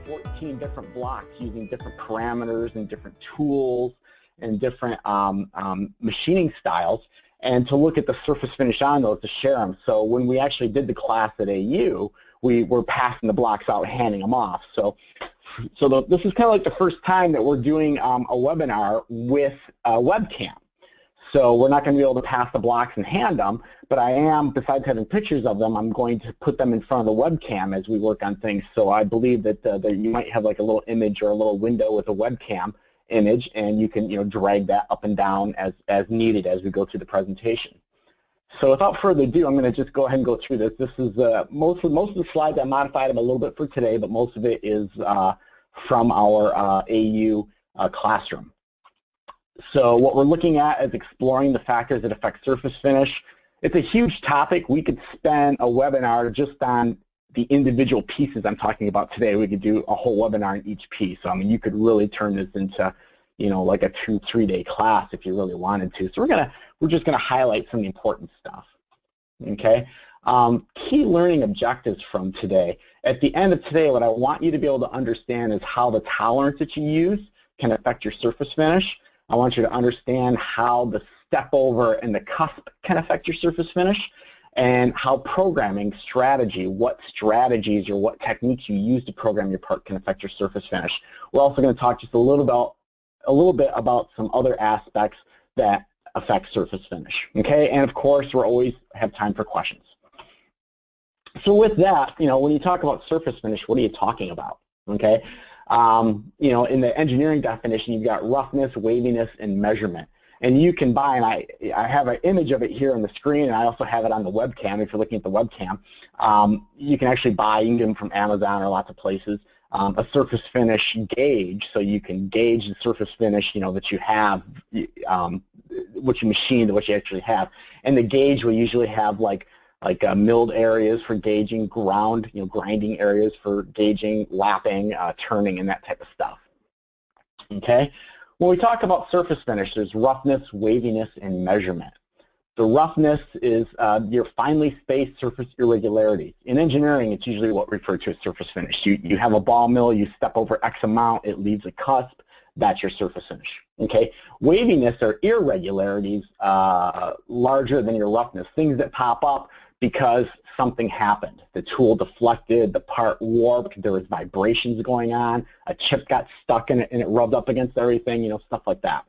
14 different blocks using different parameters and different tools and different machining styles, and to look at the surface finish on those to share them. So when we actually did the class at AU, we were passing the blocks out, handing them off. So this is kind of like the first time that we're doing a webinar with a webcam. So we're not going to be able to pass the blocks and hand them, but I am, besides having pictures of them, I'm going to put them in front of the webcam as we work on things. So I believe that, that you might have like a little image or a little window with a webcam image, and you can drag that up and down as needed as we go through the presentation. So without further ado, I'm going to just go ahead and go through this. This is most of the slides. I modified them a little bit for today, but most of it is from our AU classroom. So what we're looking at is exploring the factors that affect surface finish. It's a huge topic. We could spend a webinar just on the individual pieces I'm talking about today. We could do a whole webinar on each piece. So, I mean, you could really turn this into, like a 2-3 day class if you really wanted to. So we're just gonna highlight some of the important stuff. Okay. Key learning objectives from today. At the end of today, what I want you to be able to understand is how the tolerance that you use can affect your surface finish. I want you to understand how the step over and the cusp can affect your surface finish, and how programming strategy, what strategies or what techniques you use to program your part can affect your surface finish. We're also going to talk just a little bit about some other aspects that affect surface finish. Okay, and of course, we'll always have time for questions. So with that, when you talk about surface finish, what are you talking about? Okay. In the engineering definition, you've got roughness, waviness, and measurement. And you can buy, and I have an image of it here on the screen, and I also have it on the webcam. If you're looking at the webcam, you can actually buy, you can get them from Amazon or lots of places, a surface finish gauge, so you can gauge the surface finish, that you have, what you machined, what you actually have. And the gauge will usually have like milled areas for gauging, grinding areas for gauging, lapping, turning, and that type of stuff. Okay? When we talk about surface finish, there's roughness, waviness, and measurement. The roughness is your finely spaced surface irregularities. In engineering, it's usually what we refer to as surface finish. You have a ball mill, you step over X amount, it leaves a cusp, that's your surface finish. Okay? Waviness are irregularities larger than your roughness, things that pop up because something happened. The tool deflected, the part warped, there was vibrations going on, a chip got stuck in it and it rubbed up against everything, stuff like that.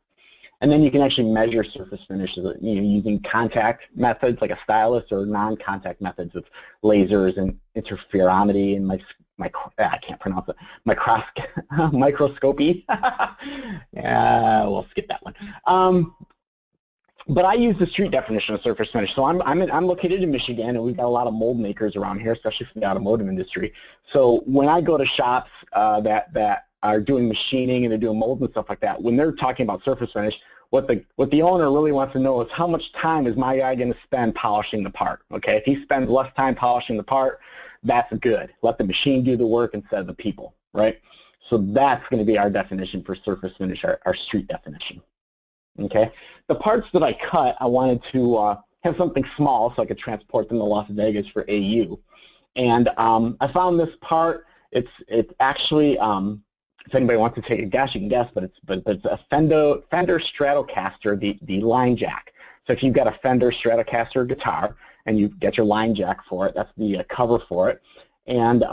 And then you can actually measure surface finishes, using contact methods like a stylus, or non-contact methods with lasers and interferometry and I can't pronounce it, microscopy. Yeah, we'll skip that one. But I use the street definition of surface finish. So I'm located in Michigan, and we've got a lot of mold makers around here, especially from the automotive industry. So when I go to shops that are doing machining and they're doing molds and stuff like that, when they're talking about surface finish, what the owner really wants to know is how much time is my guy going to spend polishing the part. Okay, if he spends less time polishing the part, that's good. Let the machine do the work instead of the people, right? So that's going to be our definition for surface finish, our street definition. Okay, the parts that I cut, I wanted to have something small so I could transport them to Las Vegas for AU. And I found this part. It's actually, if anybody wants to take a guess, you can guess, but it's a Fender Stratocaster, the line jack. So if you've got a Fender Stratocaster guitar and you get your line jack for it, that's the cover for it. And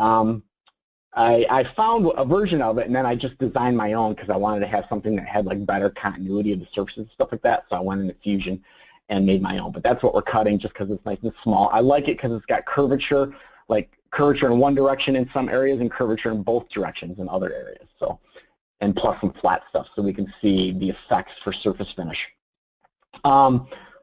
I found a version of it, and then I just designed my own because I wanted to have something that had like better continuity of the surfaces and stuff like that. So I went into Fusion and made my own. But that's what we're cutting, just because it's nice and small. I like it because it's got curvature, like curvature in one direction in some areas and curvature in both directions in other areas. So, and plus some flat stuff so we can see the effects for surface finish.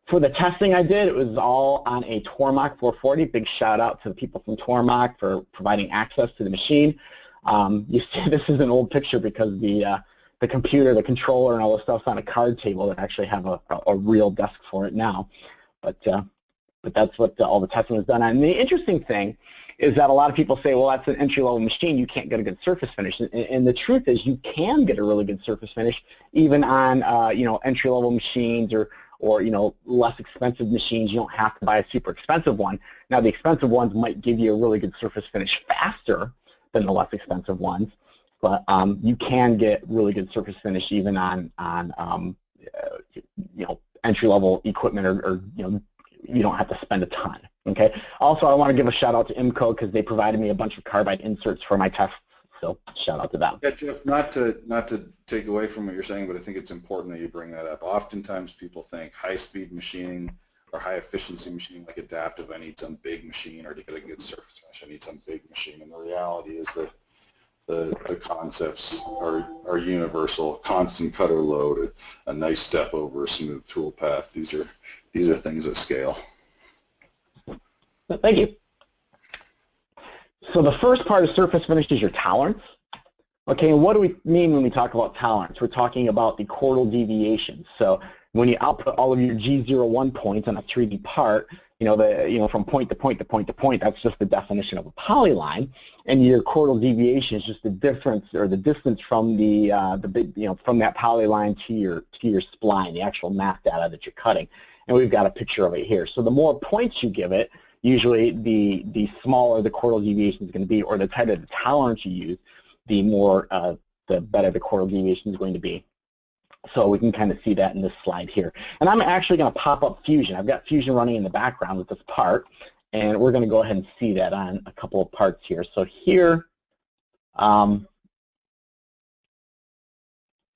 For the testing I did, it was all on a Tormach 440. Big shout out to the people from Tormach for providing access to the machine. You see, this is an old picture because the computer, the controller, and all the stuff's on a card table. That actually have a real desk for it now. But that's what all the testing was done on. And the interesting thing is that a lot of people say, well, that's an entry-level machine. You can't get a good surface finish. And the truth is, you can get a really good surface finish even on entry-level machines or less expensive machines. You don't have to buy a super expensive one. Now, the expensive ones might give you a really good surface finish faster than the less expensive ones. but you can get really good surface finish even on you know, entry-level equipment, or you know, you don't have to spend a ton. Okay. Also, I want to give a shout out to IMCO because they provided me a bunch of carbide inserts for my tests. So shout out to them. Yeah, Jeff, not to take away from what you're saying, but I think it's important that you bring that up. Oftentimes people think high-speed machining or high-efficiency machining, like adaptive, I need some big machine, or to get a good surface finish, I need some big machine. And the reality is that the concepts are universal. Constant cutter load, a nice step over a smooth tool path. These are things that scale. Thank you. So the first part of surface finish is your tolerance. Okay, and what do we mean when we talk about tolerance? We're talking about the chordal deviations. So when you output all of your G01 points on a 3D part, you know, from point to point to point to point, that's just the definition of a polyline, and your chordal deviation is just the difference or the distance from the big, you know, from that polyline to your spline, the actual math data that you're cutting. And we've got a picture of it here. So the more points you give it, usually the smaller the chordal deviation is going to be, or the tighter the tolerance you use, the more the better the chordal deviation is going to be. So we can kind of see that in this slide here. And I'm actually going to pop up Fusion. I've got Fusion running in the background with this part, and we're going to go ahead and see that on a couple of parts here. So here,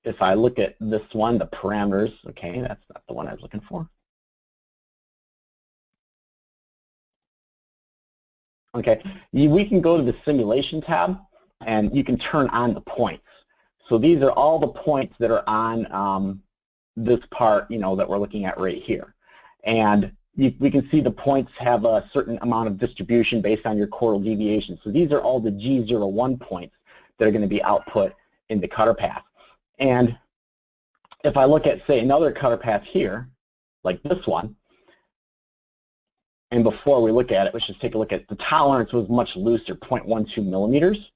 if I look at this one, the parameters, okay, that's not the one I was looking for. Okay, we can go to the simulation tab, and you can turn on the points. So these are all the points that are on this part, you know, that we're looking at right here. And we can see the points have a certain amount of distribution based on your chordal deviation. So these are all the G01 points that are going to be output in the cutter path. And if I look at, say, another cutter path here, like this one, and before we look at it, let's just take a look at the tolerance was much looser, 0.12 millimeters.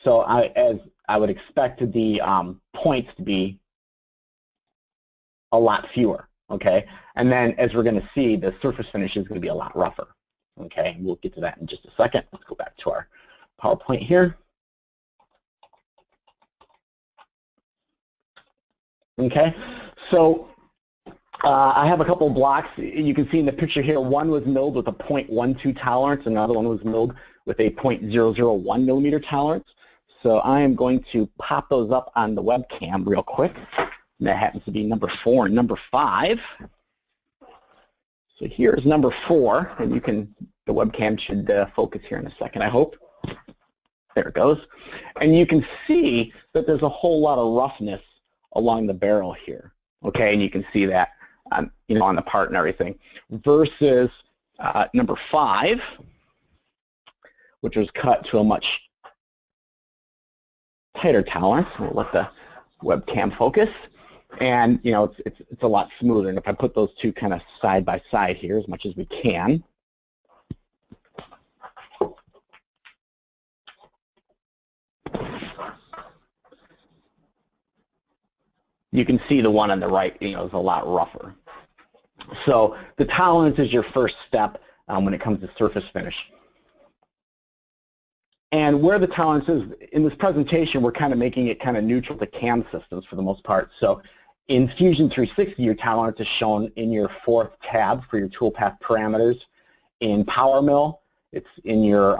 So as I would expect the points to be a lot fewer, okay? And then as we're going to see, the surface finish is going to be a lot rougher, okay? We'll get to that in just a second. Let's go back to our PowerPoint here. Okay, so I have a couple of blocks. You can see in the picture here, one was milled with a 0.12 tolerance, another one was milled with a 0.001 millimeter tolerance. So I am going to pop those up on the webcam real quick. And that happens to be number 4 and number 5. So here's number 4, and the webcam should focus here in a second, I hope. There it goes. And you can see that there's a whole lot of roughness along the barrel here. Okay, and you can see that you know, on the part and everything, versus number 5, which was cut to a much tighter tolerance. We'll let the webcam focus, and you know, it's a lot smoother. And if I put those two kind of side by side here as much as we can, you can see the one on the right, you know, is a lot rougher. So the tolerance is your first step when it comes to surface finish. And where the tolerance is, in this presentation, we're kind of making it kind of neutral to CAM systems for the most part. So in Fusion 360, your tolerance is shown in your 4th tab for your toolpath parameters. In PowerMill, it's in your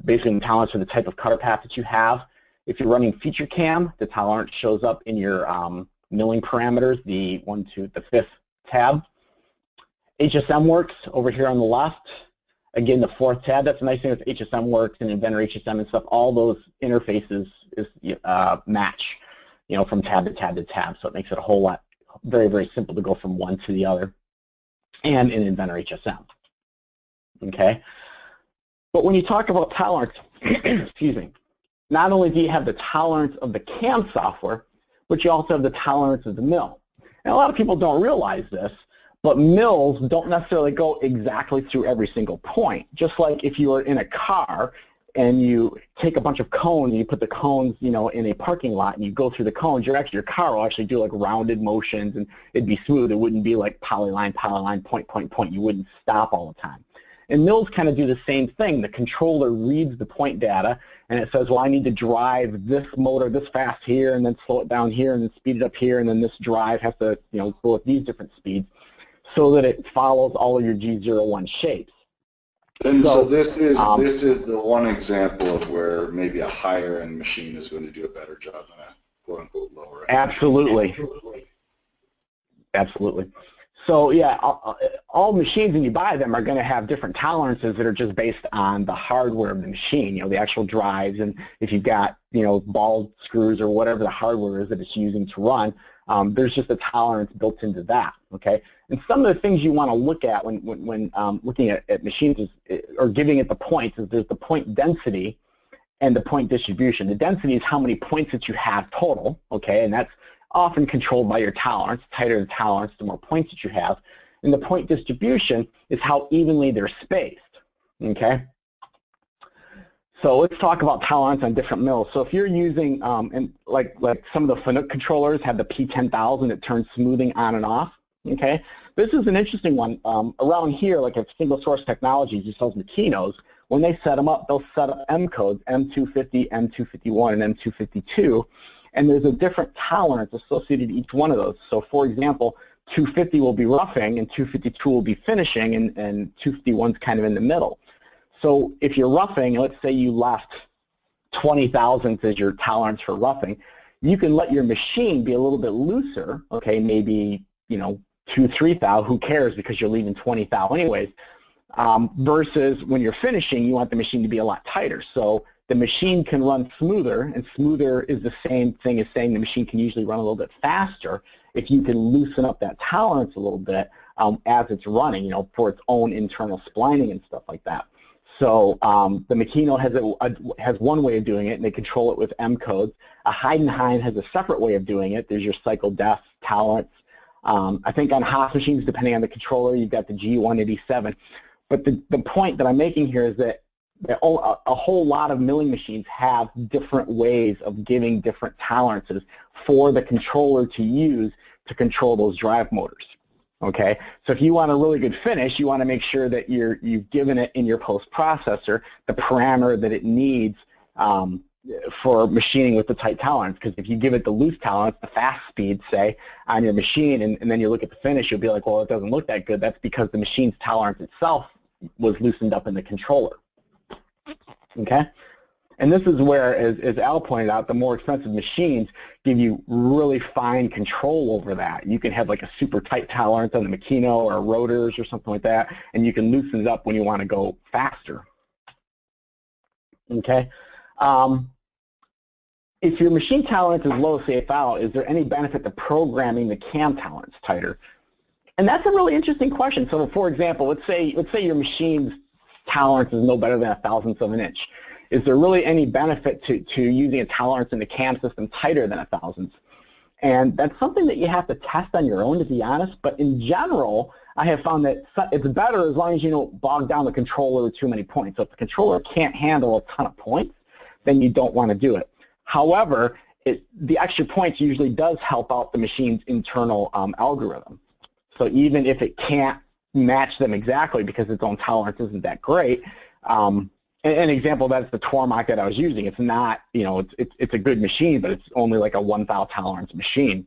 basically the tolerance for the type of cutter path that you have. If you're running FeatureCAM, the tolerance shows up in your milling parameters, the 5th tab. HSM Works over here on the left. Again, the 4th tab. That's the nice thing with HSM Works and Inventor HSM and stuff. All those interfaces match, you know, from tab to tab to tab. So it makes it a whole lot, very, very simple to go from one to the other. And in Inventor HSM. Okay. But when you talk about tolerance, excuse me, not only do you have the tolerance of the CAM software, but you also have the tolerance of the mill. And a lot of people don't realize this, but mills don't necessarily go exactly through every single point. Just like if you were in a car and you take a bunch of cones and you put the cones, you know, in a parking lot and you go through the cones, your car will actually do like rounded motions and it'd be smooth. It wouldn't be like polyline, polyline, point, point, point. You wouldn't stop all the time. And mills kind of do the same thing. The controller reads the point data, and it says, well, I need to drive this motor this fast here, and then slow it down here, and then speed it up here, and then this drive has to, go at these different speeds, so that it follows all of your G01 shapes. And so this is the one example of where maybe a higher end machine is going to do a better job than a quote unquote lower end. Absolutely. Absolutely. So yeah, all machines when you buy them are going to have different tolerances that are just based on the hardware of the machine, the actual drives, and if you've got, ball screws or whatever the hardware is that it's using to run, there's just a tolerance built into that, okay? And some of the things you want to look at when looking at machines or giving it the points is there's the point density and the point distribution. The density is how many points that you have total, okay, and that's often controlled by your tolerance. The tighter the tolerance, the more points that you have. And the point distribution is how evenly they're spaced, okay? So let's talk about tolerance on different mills. So if you're using, and like some of the Fanuc controllers have the P10000 that turns smoothing on and off, okay? This is an interesting one. Around here, like at Single Source Technologies, who sells Makinos, when they set them up, they'll set up M codes, M250, M251, and M252, and there's a different tolerance associated with each one of those. So for example, 250 will be roughing and 252 will be finishing, and 251 is kind of in the middle. So if you're roughing, let's say you left 20 thousandths as your tolerance for roughing, you can let your machine be a little bit looser, okay, maybe, 2-3 thou, who cares because you're leaving 20 thou anyways, versus when you're finishing, you want the machine to be a lot tighter. So the machine can run smoother, and smoother is the same thing as saying the machine can usually run a little bit faster if you can loosen up that tolerance a little bit as it's running, for its own internal splining and stuff like that. So the Makino has one way of doing it, and they control it with M codes. A Heidenhain has a separate way of doing it. There's your cycle depth, tolerance. I think on Haas machines, depending on the controller, you've got the G187. But the point that I'm making here is that a whole lot of milling machines have different ways of giving different tolerances for the controller to use to control those drive motors. Okay, so if you want a really good finish, you want to make sure that you've given it in your post-processor the parameter that it needs for machining with the tight tolerance. Because if you give it the loose tolerance, the fast speed, say, on your machine, and then you look at the finish, you'll be like, well, it doesn't look that good. That's because the machine's tolerance itself was loosened up in the controller. Okay? And this is where, as Al pointed out, the more expensive machines give you really fine control over that. You can have like a super tight tolerance on the Makino or rotors or something like that, and you can loosen it up when you want to go faster. Okay? If your machine tolerance is low, say 1 thou, is there any benefit to programming the cam tolerance tighter? And that's a really interesting question. So for example, let's say your machine's tolerance is no better than 1/1000th of an inch. Is there really any benefit to using a tolerance in the cam system tighter than 1/1000th? And that's something that you have to test on your own, to be honest. But in general, I have found that it's better as long as you don't bog down the controller with too many points. So if the controller can't handle a ton of points, then you don't want to do it. However, the extra points usually does help out the machine's internal algorithm. So even if it can't match them exactly because its own tolerance isn't that great, an example of that is the Tormach that I was using. It's not, it's a good machine, but it's only like a 1 thou tolerance machine.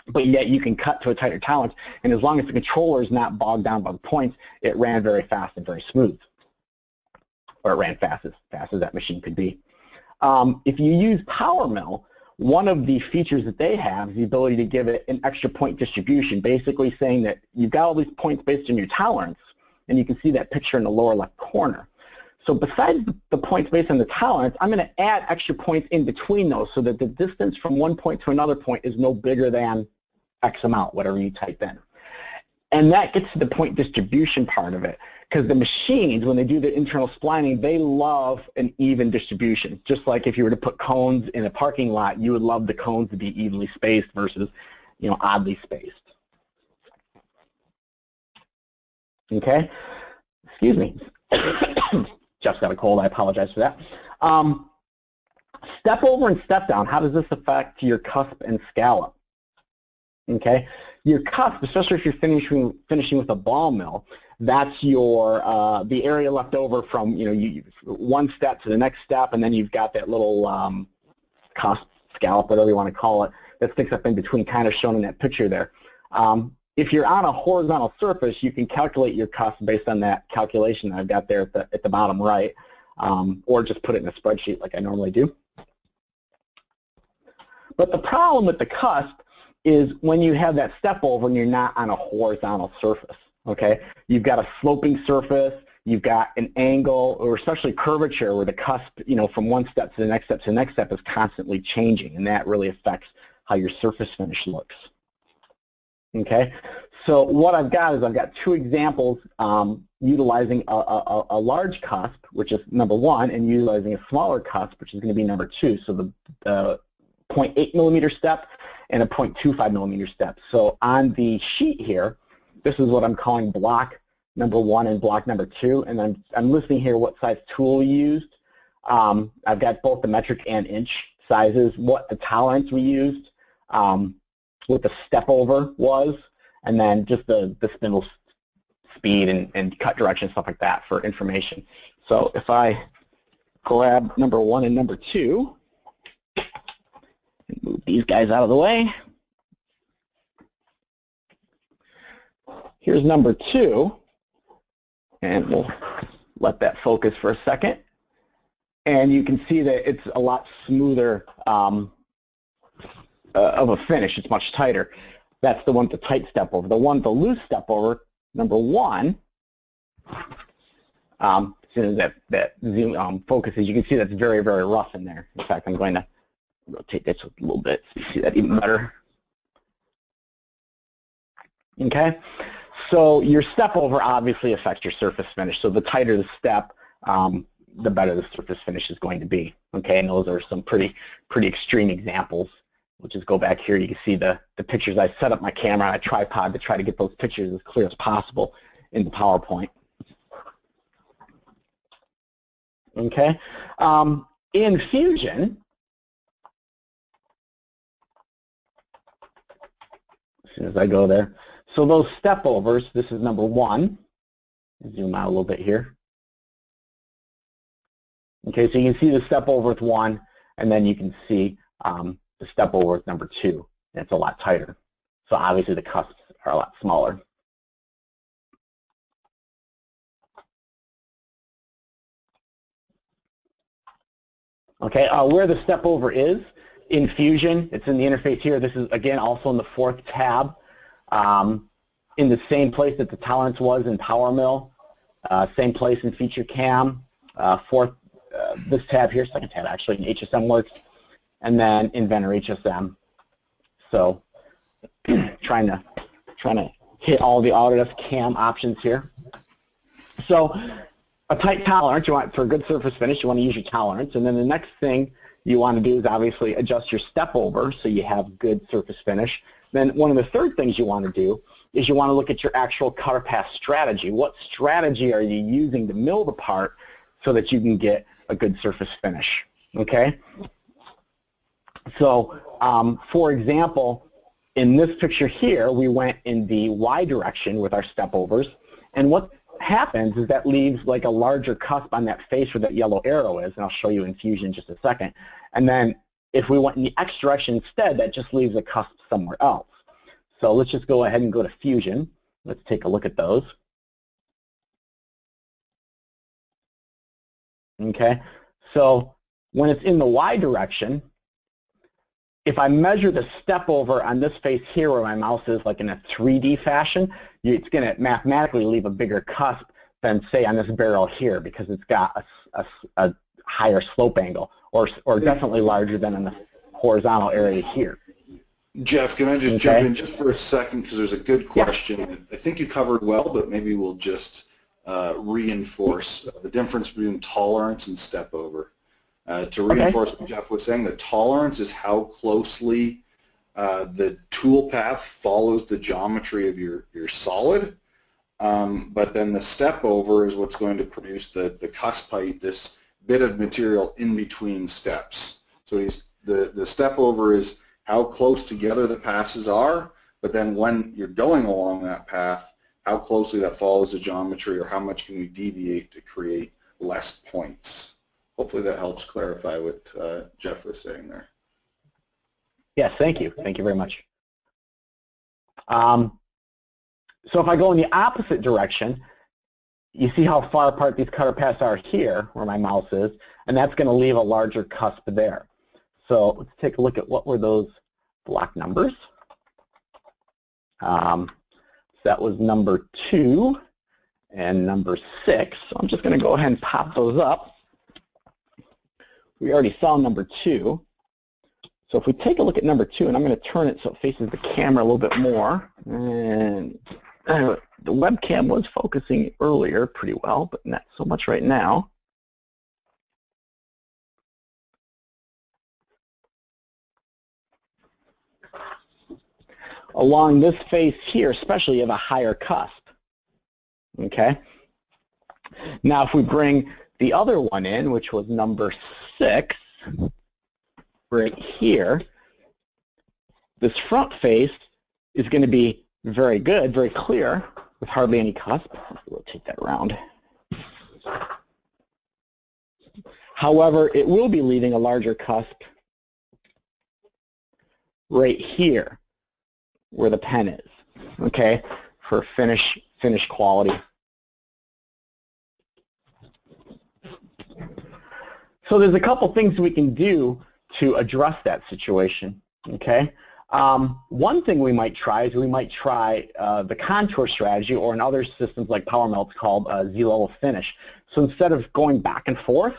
But yet you can cut to a tighter tolerance, and as long as the controller is not bogged down by the points, it ran very fast and very smooth. Or it ran fast as that machine could be. If you use PowerMill, one of the features that they have is the ability to give it an extra point distribution, basically saying that you've got all these points based on your tolerance, and you can see that picture in the lower left corner. So besides the points based on the tolerance, I'm going to add extra points in between those so that the distance from one point to another point is no bigger than X amount, whatever you type in. And that gets to the point distribution part of it, because the machines, when they do the internal splining, they love an even distribution. Just like if you were to put cones in a parking lot, you would love the cones to be evenly spaced versus, oddly spaced. Okay? Excuse me. Jeff's got a cold. I apologize for that. Step over and step down. How does this affect your cusp and scallop? Okay, your cusp, especially if you're finishing with a ball mill, that's your the area left over from one step to the next step, and then you've got that little cusp, scallop, whatever you want to call it, that sticks up in between, kind of shown in that picture there. If you're on a horizontal surface, you can calculate your cusp based on that calculation that I've got there at the bottom right, or just put it in a spreadsheet like I normally do. But the problem with the cusp is when you have that step over and you're not on a horizontal surface, okay? You've got a sloping surface, you've got an angle, or especially curvature where the cusp, from one step to the next step to the next step is constantly changing, and that really affects how your surface finish looks. Okay, so what I've got is I've got two examples utilizing a large cusp, which is number one, and utilizing a smaller cusp, which is going to be number two. So the 0.8 millimeter step and a 0.25 millimeter step. So on the sheet here, this is what I'm calling block number one and block number two, and I'm listing here what size tool we used. I've got both the metric and inch sizes, what the tolerance we used, what the step over was, and then just the spindle speed and cut direction, stuff like that for information. So if I grab number one and number two, and move these guys out of the way. Here's number two, and we'll let that focus for a second. And you can see that it's a lot smoother of a finish. It's much tighter. That's the one with the tight step over. The one with the loose step over, number one, as soon as that zoom focuses, you can see that's very, very rough in there. In fact, I'm going to rotate this a little bit so you see that even better. Okay, so your step over obviously affects your surface finish. So the tighter the step, the better the surface finish is going to be. Okay, and those are some pretty extreme examples. We'll just go back here. You can see the pictures. I set up my camera on a tripod to try to get those pictures as clear as possible in the PowerPoint. Okay, in Fusion, as soon as I go there, so those step overs, this is number one. Zoom out a little bit here. Okay, so you can see the step over with one, and then you can see the step over with number two, and it's a lot tighter. So obviously the cusps are a lot smaller. Okay, where the step over is in Fusion, it's in the interface here. This is again also in the fourth tab, in the same place that the tolerance was in PowerMill, same place in FeatureCam, this tab here, second tab actually, in HSMWorks, and then Inventor HSM. So trying to hit all the Autodesk CAM options here. So a tight tolerance, you want for a good surface finish, you want to use your tolerance, and then the next thing you want to do is obviously adjust your step over so you have good surface finish. Then one of the third things you want to do is you want to look at your actual cutter path strategy. What strategy are you using to mill the part so that you can get a good surface finish? Okay. So, for example, in this picture here, we went in the Y direction with our step overs, and what happens is that leaves like a larger cusp on that face where that yellow arrow is, and I'll show you in Fusion in just a second. And then if we went in the X direction instead, that just leaves a cusp somewhere else. So let's just go ahead and go to Fusion. Let's take a look at those. Okay, so when it's in the Y direction, if I measure the step over on this face here where my mouse is like in a 3D fashion, it's going to mathematically leave a bigger cusp than say on this barrel here because it's got a higher slope angle or definitely larger than in the horizontal area here. Jeff, can I just jump in just for a second because there's a good question. Yeah. I think you covered well, but maybe we'll just reinforce the difference between tolerance and step over. To reinforce what Jeff was saying, the tolerance is how closely the tool path follows the geometry of your solid, but then the step over is what's going to produce the cusp height, this bit of material in between steps. So the step over is how close together the passes are, but then when you're going along that path, how closely that follows the geometry, or how much can we deviate to create less points. Hopefully that helps clarify what Jeff was saying there. Yes, thank you. Thank you very much. So if I go in the opposite direction, you see how far apart these cutter paths are here, where my mouse is, and that's going to leave a larger cusp there. So let's take a look at what were those block numbers. So that was number 2 and number 6. So I'm just going to go ahead and pop those up. We already saw number 2. So if we take a look at number 2, and I'm going to turn it so it faces the camera a little bit more, and the webcam was focusing earlier pretty well, but not so much right now. Along this face here, especially, you have a higher cusp. Okay. Now, if we bring the other one in, which was number 6, right here, this front face is going to be very good, very clear, with hardly any cusp. Let's rotate that around. However, it will be leaving a larger cusp right here, where the pen is, okay, for finish quality. So there's a couple things we can do to address that situation, okay? One thing we might try is we might try the contour strategy, or in other systems like PowerMill, it's called Z-level finish. So instead of going back and forth,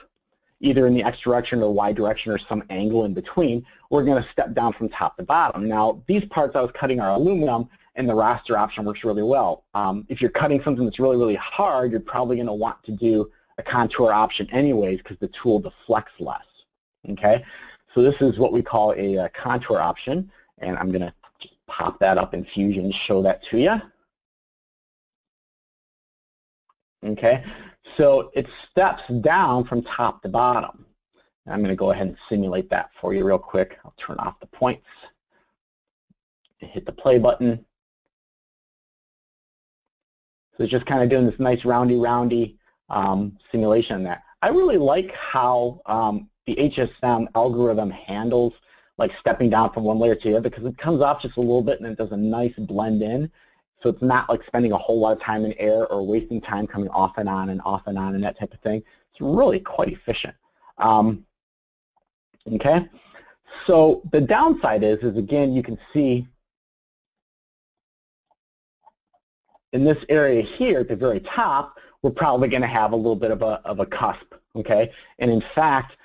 either in the X direction or Y direction or some angle in between, we're going to step down from top to bottom. Now, these parts I was cutting are aluminum, and the raster option works really well. If you're cutting something that's really, really hard, you're probably going to want to do a contour option anyways, because the tool deflects less, okay? So this is what we call a contour option, and I'm going to just pop that up in Fusion to show that to you. Okay, so it steps down from top to bottom. I'm going to go ahead and simulate that for you real quick. I'll turn off the points, hit the play button. So it's just kind of doing this nice roundy simulation there. I really like how the HSM algorithm handles like stepping down from one layer to the other, because it comes off just a little bit and it does a nice blend in. So it's not like spending a whole lot of time in air or wasting time coming off and on and that type of thing. It's really quite efficient. Okay, so the downside is again, you can see in this area here at the very top, we're probably going to have a little bit of a cusp, okay? And in fact,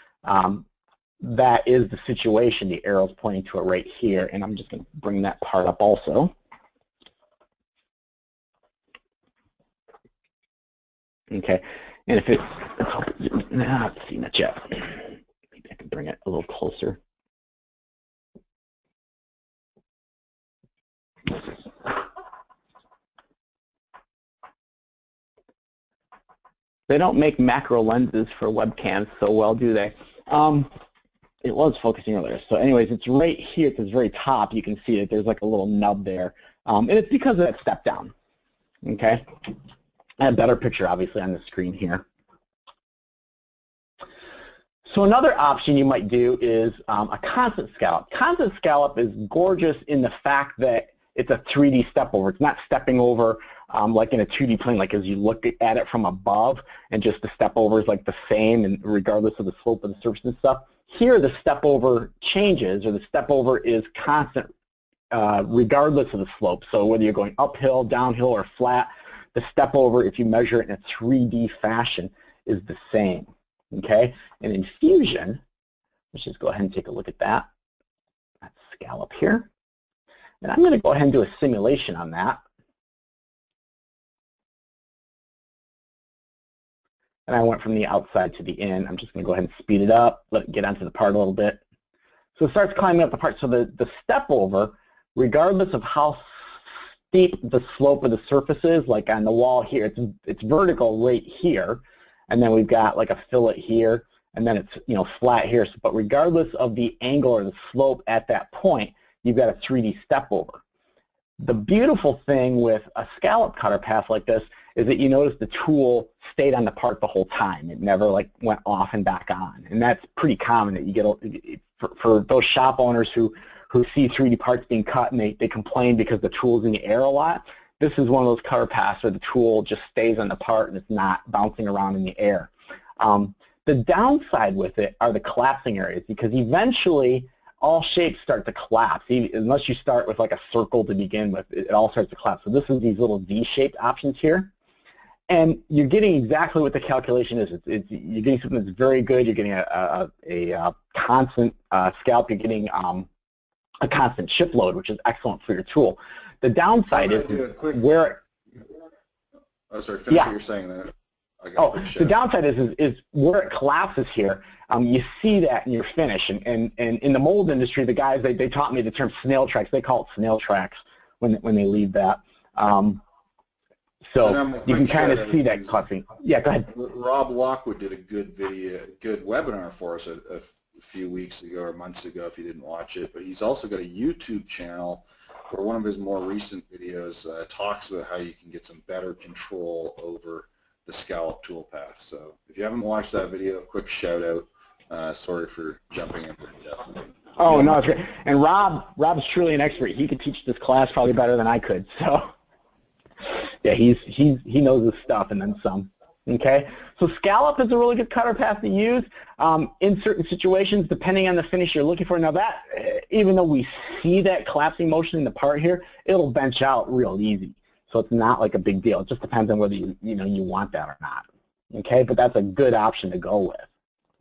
that is the situation. The arrow's pointing to it right here, and I'm just going to bring that part up also. Okay, and if it's, let's see, not yet. Maybe I can bring it a little closer. They don't make macro lenses for webcams so well, do they? It was focusing earlier. So anyways, it's right here at this very top. You can see that there's like a little nub there. And it's because of that step down. Okay? I have a better picture, obviously, on the screen here. So another option you might do is a constant scallop. Constant scallop is gorgeous in the fact that it's a 3D step over. It's not stepping over like in a 2D plane, like as you look at it from above, and just the step over is like the same, and regardless of the slope of the surface and stuff. Here, the step over changes, or the step over is constant regardless of the slope. So whether you're going uphill, downhill, or flat, the step over, if you measure it in a 3D fashion, is the same. Okay, and in Fusion, let's just go ahead and take a look at that. That's scallop here. And I'm going to go ahead and do a simulation on that. And I went from the outside to the in. I'm just going to go ahead and speed it up, let it get onto the part a little bit. So it starts climbing up the part. So the step over, regardless of how steep the slope of the surface is, like on the wall here, it's vertical right here. And then we've got like a fillet here, and then it's flat here. So, but regardless of the angle or the slope at that point, you've got a 3D step over. The beautiful thing with a scallop cutter path like this is that you notice the tool stayed on the part the whole time. It never like went off and back on. And that's pretty common that you get, for those shop owners who see 3D parts being cut and they complain because the tool's in the air a lot. This is one of those cutter paths where the tool just stays on the part and it's not bouncing around in the air. The downside with it are the collapsing areas, because eventually all shapes start to collapse. Unless you start with like a circle to begin with, it all starts to collapse. So this is these little V-shaped options here. And you're getting exactly what the calculation is. You're getting something that's very good. You're getting a constant scalp. You're getting a constant chip load, which is excellent for your tool. The downside is where... Oh, sorry, finish what you're saying there. The downside is where it collapses here. You see that in your finish, and in the mold industry, the guys they taught me the term snail tracks. They call it snail tracks when they leave that. So you can kind of see that collapsing. Yeah, go ahead. Rob Lockwood did a good webinar for us a few weeks ago or months ago. If you didn't watch it, but he's also got a YouTube channel where one of his more recent videos talks about how you can get some better control over the scallop tool path. So if you haven't watched that video, quick shout out. Sorry for jumping in. Oh no, it's great. And Rob's truly an expert. He could teach this class probably better than I could. So yeah, he knows his stuff and then some. Okay, so scallop is a really good cutter path to use in certain situations, depending on the finish you're looking for. Now that, even though we see that collapsing motion in the part here, it'll bench out real easy. So it's not like a big deal. It just depends on whether you want that or not. Okay, but that's a good option to go with.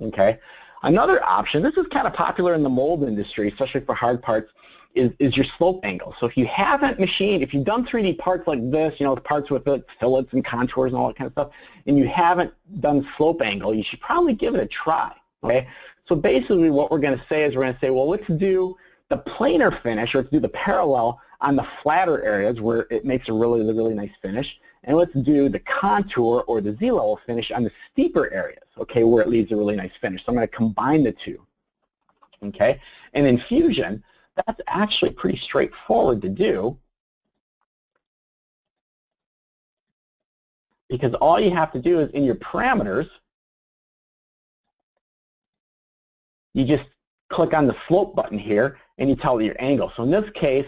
Okay, another option, this is kind of popular in the mold industry, especially for hard parts, is your slope angle. So if you haven't machined, if you've done 3D parts like this, parts with the fillets and contours and all that kind of stuff, and you haven't done slope angle, you should probably give it a try. Okay, so basically what we're going to say is well, let's do the planar finish, or let's do the parallel on the flatter areas where it makes a really, really nice finish, and let's do the contour or the Z-level finish on the steeper areas, okay, where it leaves a really nice finish. So I'm going to combine the two, okay? And in Fusion, that's actually pretty straightforward to do, because all you have to do is in your parameters, you just click on the slope button here and you tell it your angle. So in this case,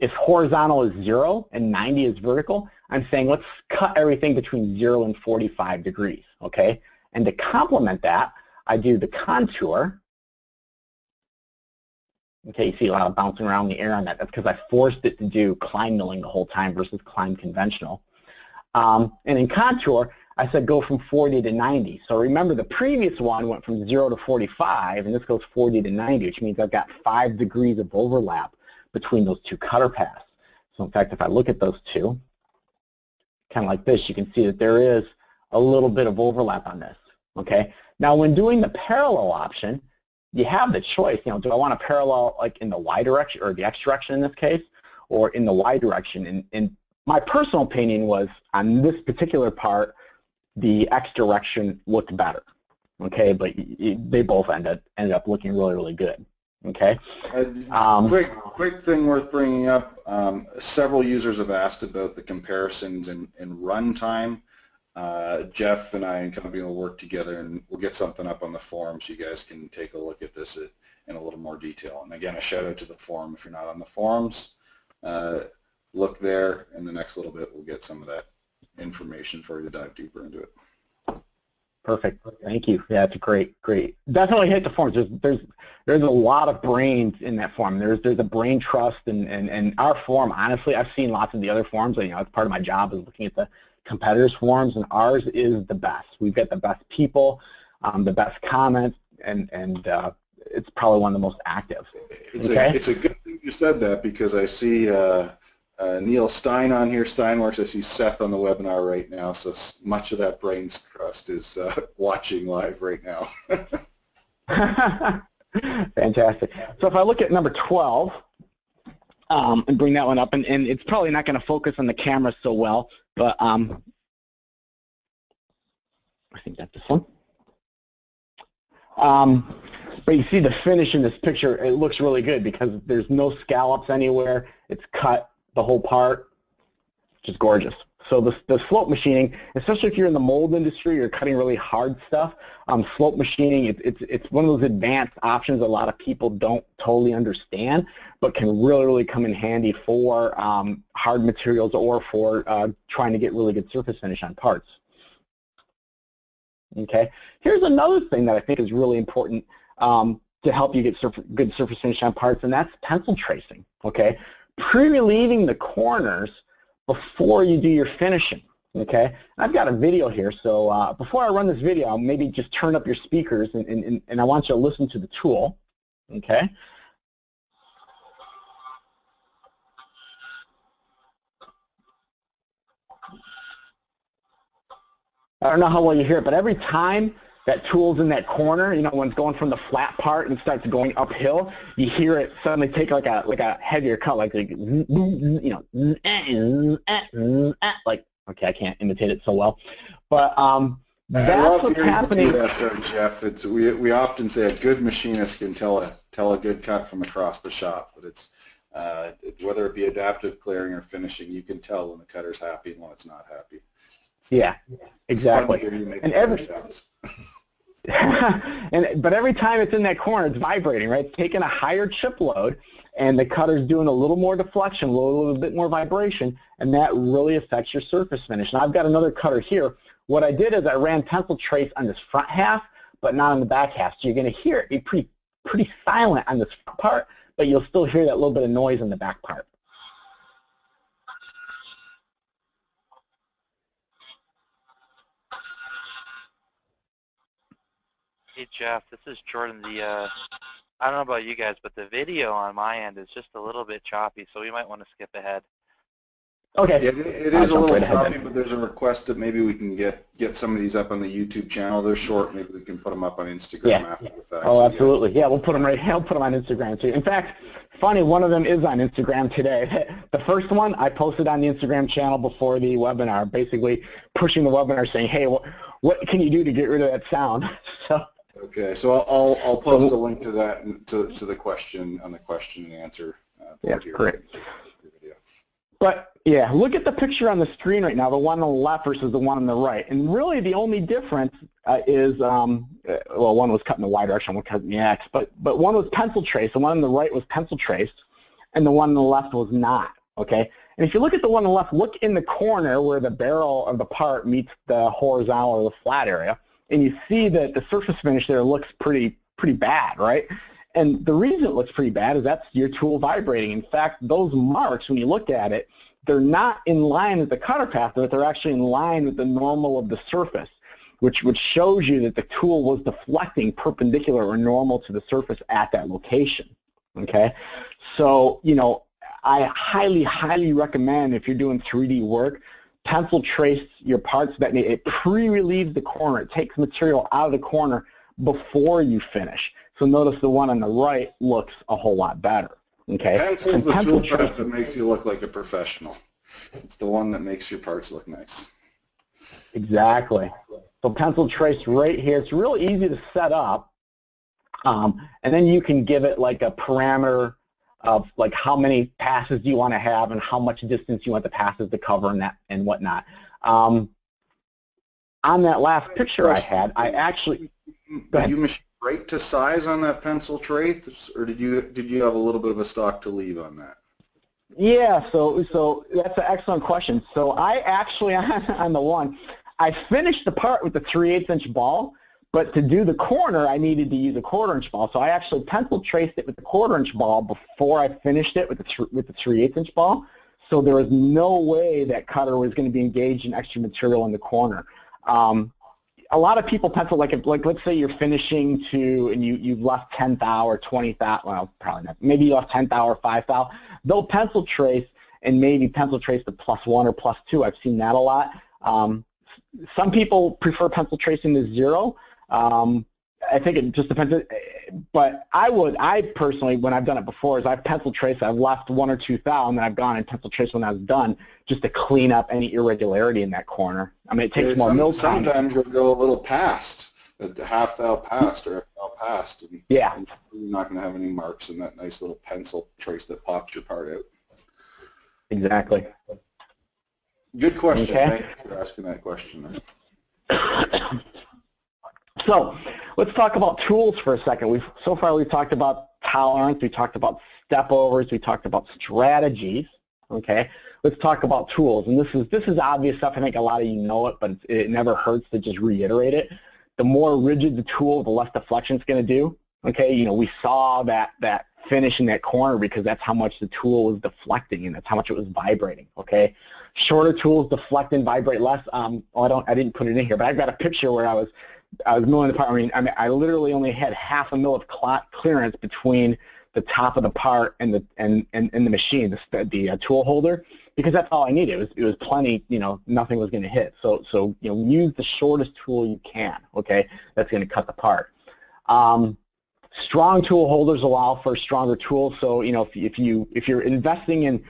if horizontal is 0 and 90 is vertical, I'm saying let's cut everything between 0 and 45 degrees, okay? And to complement that, I do the contour. Okay, you see a lot of bouncing around the air on that. That's because I forced it to do climb milling the whole time versus climb conventional. And in contour, I said go from 40 to 90. So remember, the previous one went from 0 to 45, and this goes 40 to 90, which means I've got 5 degrees of overlap between those two cutter paths. So in fact, if I look at those two, kind of like this, you can see that there is a little bit of overlap on this. Okay. Now, when doing the parallel option, you have the choice. Do I want to parallel like in the Y direction, or the X direction in this case, or in the Y direction? And my personal opinion was on this particular part, the X direction looked better. Okay, but they both ended up looking really, really good. Okay. Quick thing worth bringing up. Several users have asked about the comparisons in runtime. Jeff and I and company will work together, and we'll get something up on the forum so you guys can take a look at this in a little more detail. And again, a shout out to the forum. If you're not on the forums, look there. In the next little bit, we'll get some of that information for you to dive deeper into it. Perfect. Thank you. Yeah, it's great. Definitely hit the forums. There's a lot of brains in that forum. There's a brain trust, and our forum, honestly, I've seen lots of the other forums. It's part of my job is looking at the competitors' forums, and ours is the best. We've got the best people, the best comments, and it's probably one of the most active. It's a good thing you said that, because I see Neil Stein on here, Steinworks. I see Seth on the webinar right now, so much of that brains trust is watching live right now. Fantastic. So if I look at number 12 and bring that one up, and it's probably not going to focus on the camera so well, but I think that's this one. But you see the finish in this picture, it looks really good because there's no scallops anywhere. It's cut the whole part, which is gorgeous. So the slope machining, especially if you're in the mold industry, you're cutting really hard stuff, slope machining, it's one of those advanced options a lot of people don't totally understand, but can really, really come in handy for hard materials or for trying to get really good surface finish on parts. Okay, here's another thing that I think is really important to help you get good surface finish on parts, and that's pencil tracing. Okay, pre-relieving the corners before you do your finishing. Okay, I've got a video here, so before I run this video, I'll maybe just turn up your speakers and I want you to listen to the tool. Okay. I don't know how well you hear it, but every time that tool's in that corner, you know, when it's going from the flat part and starts going uphill, you hear it suddenly take like a heavier cut, like you know, like, okay, I can't imitate it so well, but that's what's happening. Jeff, we often say a good machinist can tell a good cut from across the shop, but it's whether it be adaptive clearing or finishing, you can tell when the cutter's happy and when it's not happy. Yeah, exactly. And but every time it's in that corner, it's vibrating, right? It's taking a higher chip load, and the cutter's doing a little more deflection, a little bit more vibration, and that really affects your surface finish. And I've got another cutter here. What I did is I ran pencil trace on this front half, but not on the back half. So you're going to hear it pretty silent on this front part, but you'll still hear that little bit of noise in the back part. Hey Jeff, this is Jordan. I don't know about you guys, but the video on my end is just a little bit choppy, so we might want to skip ahead. Okay. Yeah, it is a little choppy, but there's a request that maybe we can get some of these up on the YouTube channel. They're short. Maybe we can put them up on Instagram after the fact. Oh, absolutely. Yeah, we'll put them I'll put them on Instagram too. In fact, funny, one of them is on Instagram today. The first one I posted on the Instagram channel before the webinar, basically pushing the webinar, saying, "Hey, what can you do to get rid of that sound?" So. Okay, so I'll post a link to that to the question on the question and answer. Yeah, great. But yeah, look at the picture on the screen right now, the one on the left versus the one on the right. And really the only difference is, well, one was cut in the Y direction, one cut in the X, but one was pencil traced, the one on the right was pencil traced, and the one on the left was not, okay? And if you look at the one on the left, look in the corner where the barrel of the part meets the horizontal or the flat area, and you see that the surface finish there looks pretty bad, right? And the reason it looks pretty bad is that's your tool vibrating. In fact, those marks, when you look at it, they're not in line with the cutter path, but they're actually in line with the normal of the surface, which shows you that the tool was deflecting perpendicular or normal to the surface at that location, okay? So, you know, I highly recommend if you're doing 3D work, pencil trace your parts that it pre-relieves the corner. It takes material out of the corner before you finish. So notice the one on the right looks a whole lot better. Okay. Pencil's the tool that makes you look like a professional. It's the one that makes your parts look nice. Exactly. So pencil trace right here. It's real easy to set up, and then you can give it like a parameter of like how many passes do you want to have and how much distance you want the passes to cover and that and whatnot. On that last picture I had, I actually. Did you machine right to size on that pencil trace, or did you have a little bit of a stock to leave on that? Yeah, so that's an excellent question. So I actually, on the one, I finished the part with the 3/8 inch ball, but to do the corner, I needed to use a 1/4 inch ball. So I actually pencil traced it with the 1/4 inch ball before I finished it with the 3/8 inch ball. So there was no way that cutter was going to be engaged in extra material in the corner. A lot of people pencil, like let's say you're finishing and you've left 10th thou or 20th thou, well, probably not, maybe you left 10th thou or 5th thou. They'll pencil trace and maybe pencil trace to +1 or +2. I've seen that a lot. Some people prefer pencil tracing to 0. I think it just depends, but I personally, when I've done it before, is I've pencil traced, I've left 1 or 2 thou, and then I've gone and pencil traced when I was done, just to clean up any irregularity in that corner. I mean, it takes more mill time. Sometimes you'll go a little past, a 1/2 thou past or 1/2 thou past, and Yeah. you're not going to have any marks in that nice little pencil trace that pops your part out. Exactly. Good question. Okay. Thank you for asking that question. So let's talk about tools for a second. So far we've talked about tolerance, we talked about step overs, we talked about strategies. Okay, let's talk about tools. And this is obvious stuff. I think a lot of you know it, but it never hurts to just reiterate it. The more rigid the tool, the less deflection it's going to do. Okay, we saw that finish in that corner because that's how much the tool was deflecting and that's how much it was vibrating. Okay, shorter tools deflect and vibrate less. I didn't put it in here, but I've got a picture where I was milling the part. I literally only had half a mil of clearance between the top of the part and the machine, the tool holder, because that's all I needed. It was plenty. Nothing was going to hit. So use the shortest tool you can. Okay, that's going to cut the part. Strong tool holders allow for stronger tools. So if you're investing in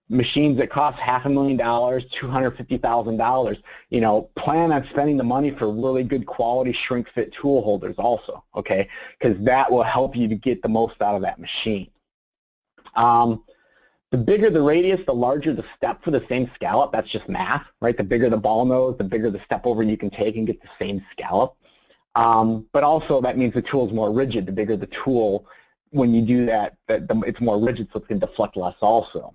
machines that cost $500,000, $250,000, plan on spending the money for really good quality shrink fit tool holders also, okay? Because that will help you to get the most out of that machine. The bigger the radius, the larger the step for the same scallop. That's just math, right? The bigger the ball nose, the bigger the step over you can take and get the same scallop. But also that means the tool is more rigid. The bigger the tool, when you do that, it's more rigid, so it's going to deflect less also.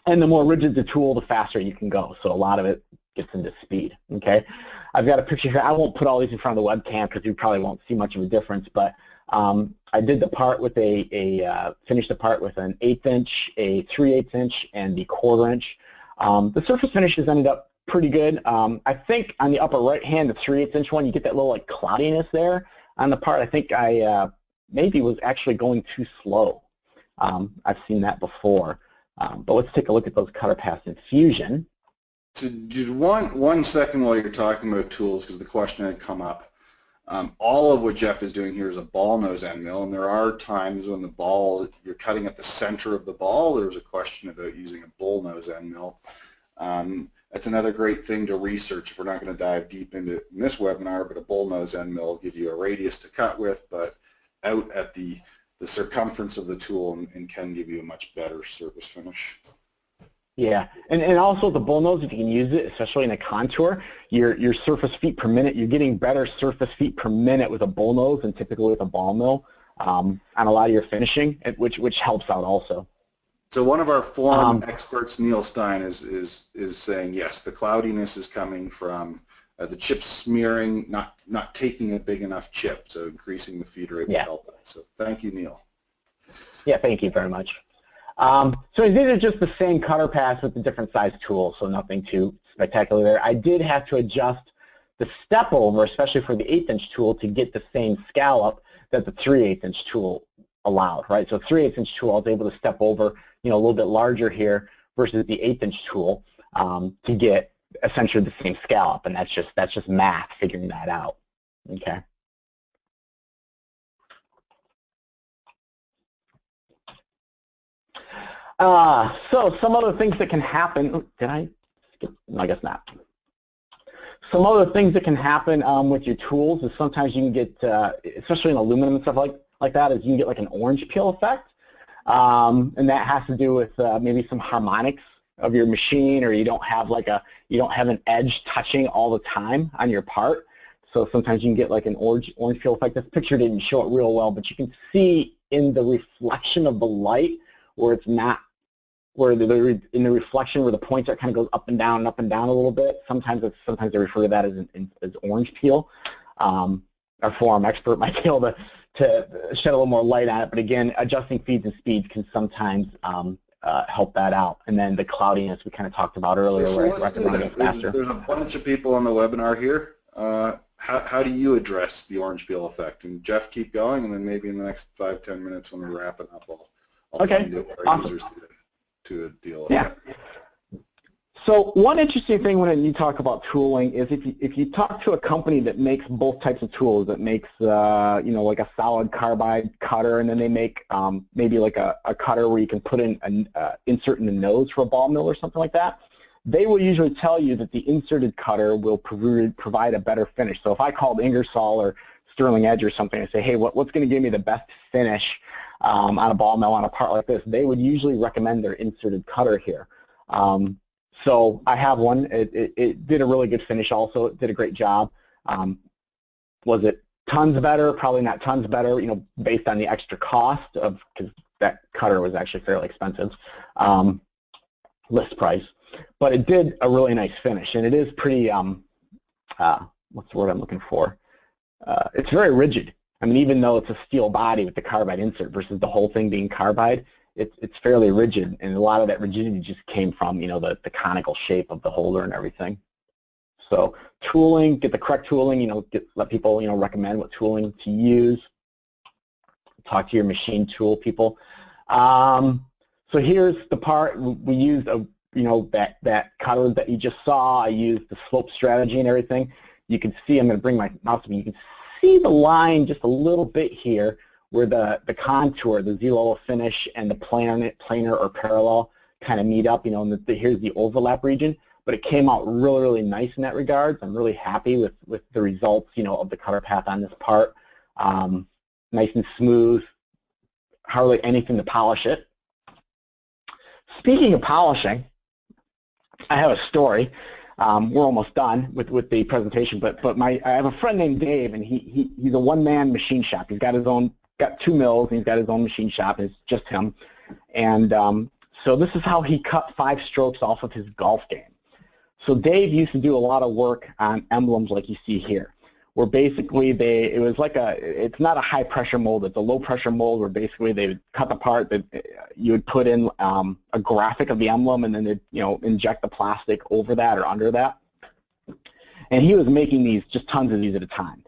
And the more rigid the tool, the faster you can go. So a lot of it gets into speed, okay? I've got a picture here. I won't put all these in front of the webcam because you probably won't see much of a difference, but I did the part with finished the part with an 1/8 inch, a 3/8 inch, and the 1/4 inch. The surface finishes ended up pretty good. I think on the upper right hand, the 3/8 inch one, you get that little like cloudiness there on the part. I think I maybe was actually going too slow. I've seen that before. But let's take a look at those cutter paths in Fusion. So just one second while you're talking about tools, because the question had come up. All of what Jeff is doing here is a ball nose end mill, and there are times when you're cutting at the center of the ball. There was a question about using a bull nose end mill. That's another great thing to research if we're not going to dive deep into it in this webinar, but a bull nose end mill will give you a radius to cut with, but out at the circumference of the tool and can give you a much better surface finish. Yeah, and also the bull nose, if you can use it, especially in a contour, your surface feet per minute, you're getting better surface feet per minute with a bull nose than typically with a ball mill on a lot of your finishing, which helps out also. So one of our form experts, Neil Stein, is saying yes, the cloudiness is coming from the chip smearing, not taking a big enough chip, so increasing the feed rate will help that. So thank you, Neil. Yeah, thank you very much. So these are just the same cutter paths with the different size tools, so nothing too spectacular there. I did have to adjust the step over, especially for the 1/8 inch tool, to get the same scallop that the 3/8 inch tool allowed, right? So 3/8 inch tool, I was able to step over, a little bit larger here versus the 1/8 inch tool to get essentially the same scallop, and that's just math figuring that out. Okay. So some other things that can happen. Oh, did I skip? No, I guess not. Some other things that can happen with your tools is sometimes you can get, especially in aluminum and stuff like that, is you can get like an orange peel effect, and that has to do with maybe some harmonics of your machine, or you don't have an edge touching all the time on your part. So sometimes you can get like an orange peel effect. This picture didn't show it real well, but you can see in the reflection of the light where it's not, in the reflection where the pointer kind of goes up and down a little bit. Sometimes they refer to that as orange peel. Our forum expert might be able to shed a little more light on it, but again, adjusting feeds and speeds can sometimes help that out. And then the cloudiness we kind of talked about earlier, where I recommend it faster. There's a bunch of people on the webinar here. How do you address the orange peel effect? And Jeff, keep going, and then maybe in the next 5-10 minutes when we're wrapping up, I'll find out what our users to deal with. Yeah. So one interesting thing when you talk about tooling is if you talk to a company that makes both types of tools, that makes like a solid carbide cutter, and then they make maybe like a cutter where you can put in an insert in the nose for a ball mill or something like that, they will usually tell you that the inserted cutter will provide a better finish. So if I called Ingersoll or Sterling Edge or something and say, hey, what's going to give me the best finish on a ball mill on a part like this, they would usually recommend their inserted cutter here. So I have one. It did a really good finish also. It did a great job. Was it tons better? Probably not tons better, based on the extra cost of, because that cutter was actually fairly expensive, list price. But it did a really nice finish, and it is pretty, what's the word I'm looking for? It's very rigid. I mean, even though it's a steel body with the carbide insert versus the whole thing being carbide, it's fairly rigid, and a lot of that rigidity just came from, the conical shape of the holder and everything. So tooling, get the correct tooling, let people, recommend what tooling to use. Talk to your machine tool people. So here's the part we used, that cutter that you just saw. I used the slope strategy and everything. You can see, I'm going to bring my mouse up, you can see the line just a little bit here where the contour, the Z-level finish, and the planar or parallel kind of meet up, and here's the overlap region. But it came out really, really nice in that regard. I'm really happy with the results, of the cutter path on this part. Nice and smooth, hardly anything to polish it. Speaking of polishing, I have a story. We're almost done with the presentation, but I have a friend named Dave, and he's a one-man machine shop. He's got two mills, and he's got his own machine shop. It's just him. And so this is how he cut 5 strokes off of his golf game. So Dave used to do a lot of work on emblems like you see here, where basically it's not a high pressure mold, it's a low pressure mold where basically they would cut the part that you would put in a graphic of the emblem, and then they'd inject the plastic over that or under that. And he was making these, just tons of these at a time.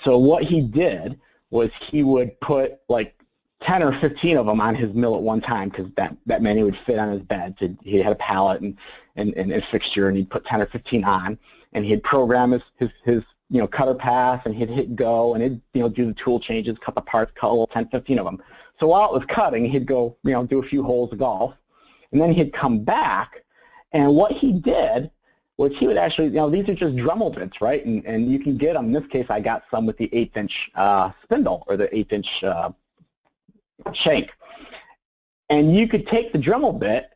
So what he did was he would put like 10 or 15 of them on his mill at one time, because that many would fit on his bed. So he had a pallet and a fixture, and he'd put 10 or 15 on, and he'd program his cutter path, and he'd hit go, and he'd do the tool changes, cut the parts, cut a little 10, 15 of them. So while it was cutting, he'd go do a few holes of golf, and then he'd come back, and what he did was he would actually, these are just Dremel bits, right? And you can get them. In this case, I got some with the 1/8" spindle, or the 1/8" shank. And you could take the Dremel bit,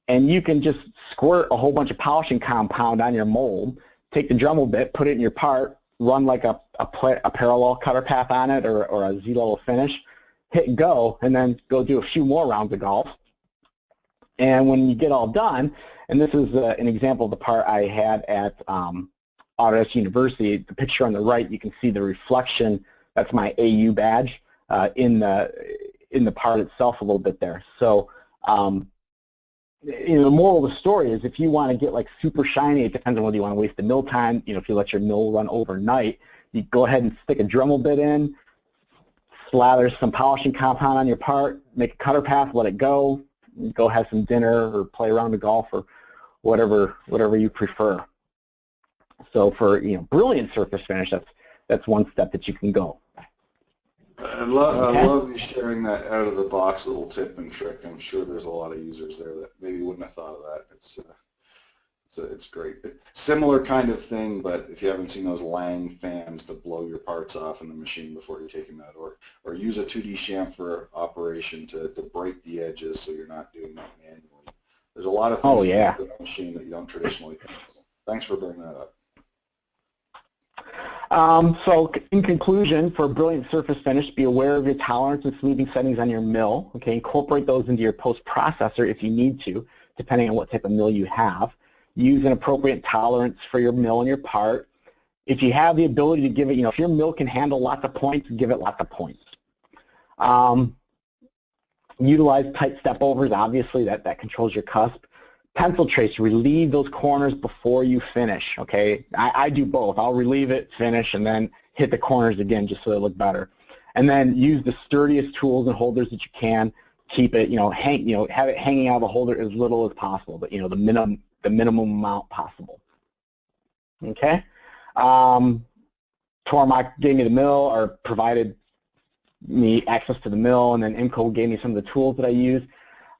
and you can just squirt a whole bunch of polishing compound on your mold, take the Dremel bit, put it in your part, run like a parallel cutter path on it, or a Z-level finish, hit go, and then go do a few more rounds of golf. And when you get all done, and this is an example of the part I had at Autodesk University, the picture on the right, you can see the reflection. That's my AU badge in the part itself a little bit there. So the moral of the story is, if you want to get like super shiny, it depends on whether you want to waste the mill time. If you let your mill run overnight, you go ahead and stick a Dremel bit in, slather some polishing compound on your part, make a cutter path, let it go have some dinner or play around the golf or whatever you prefer. So for brilliant surface finish, that's one step that you can go. I love you sharing that out of the box little tip and trick. I'm sure there's a lot of users there that maybe wouldn't have thought of that. It's great. Similar kind of thing, but if you haven't seen those Lang fans to blow your parts off in the machine before you take them out, or use a 2D chamfer operation to break the edges so you're not doing that manually. There's a lot of things in the machine that you don't traditionally think of. Thanks for bringing that up. So in conclusion, for a brilliant surface finish, be aware of your tolerance and smoothing settings on your mill. Okay, incorporate those into your post-processor if you need to, depending on what type of mill you have. Use an appropriate tolerance for your mill and your part. If you have the ability to give it, if your mill can handle lots of points, give it lots of points. Utilize tight step overs, obviously, that controls your cusp. Pencil trace, relieve those corners before you finish, okay? I do both. I'll relieve it, finish, and then hit the corners again just so they look better. And then use the sturdiest tools and holders that you can. Keep it, have it hanging out of the holder as little as possible, but the minimum amount possible. Okay? Tormach gave me the mill, or provided me access to the mill, and then IMCO gave me some of the tools that I use.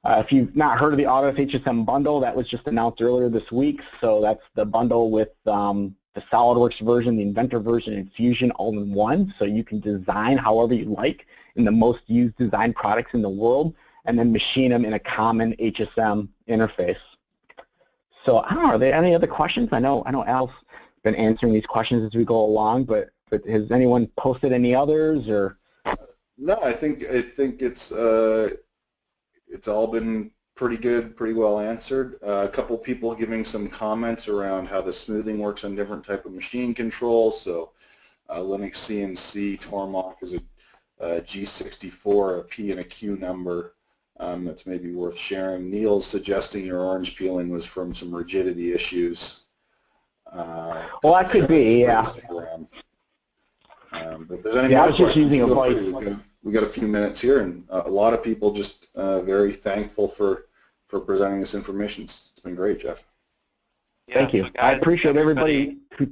If you've not heard of the Autodesk HSM bundle, that was just announced earlier this week. So that's the bundle with the the SolidWorks version, the Inventor version, and Fusion all in one, so you can design however you like in the most used design products in the world, and then machine them in a common HSM interface. So I don't know, are there any other questions? I know Al's been answering these questions as we go along, but has anyone posted any others, or? No, I think it's all been pretty good, pretty well answered. A couple people giving some comments around how the smoothing works on different type of machine control. So Linux CNC Tormach is a G64, a P and a Q number. That's maybe worth sharing. Neil's suggesting your orange peeling was from some rigidity issues. Well, that could be, yeah. But if there's any more I was just questions, using a voice. We got a few minutes here, and a lot of people just very thankful for presenting this information. It's been great, Jeff. Yeah, Thank you. so guys, I appreciate everybody who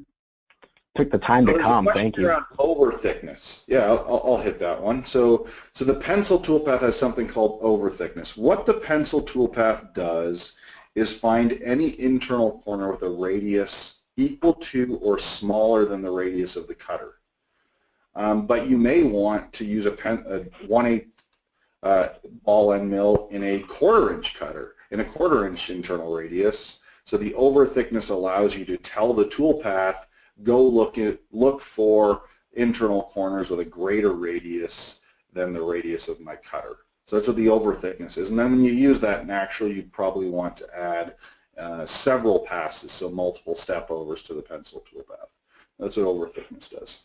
took the time to come. Thank you. Around over thickness. Yeah, I'll hit that one. So the pencil toolpath has something called over thickness. What the pencil toolpath does is find any internal corner with a radius equal to or smaller than the radius of the cutter. But you may want to use a 1/8 ball end mill in a 1/4 inch cutter, in a 1/4 inch internal radius. So the over thickness allows you to tell the toolpath, go look for internal corners with a greater radius than the radius of my cutter. So that's what the over thickness is. And then when you use that, naturally you'd probably want to add several passes, so multiple step overs to the pencil toolpath. That's what over thickness does.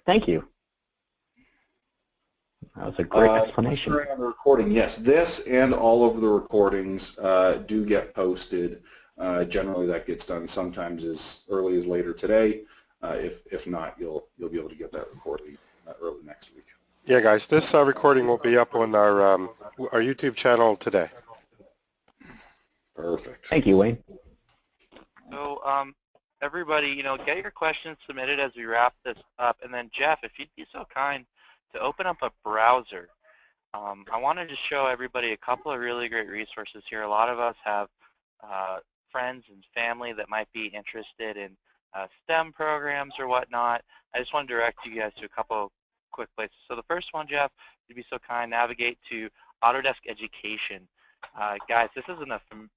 Thank you. That was a great explanation. On the recording, yes, this and all of the recordings do get posted. Generally, that gets done sometimes as early as later today. If not, you'll be able to get that recording early next week. Yeah, guys, this recording will be up on our YouTube channel today. Perfect. Thank you, Wayne. So everybody, get your questions submitted as we wrap this up. And then, Jeff, if you'd be so kind to open up a browser. I want to just show everybody a couple of really great resources here. A lot of us have friends and family that might be interested in STEM programs or whatnot. I just want to direct you guys to a couple of quick places. So the first one, Jeff, if you'd be so kind, navigate to Autodesk Education. Guys, this is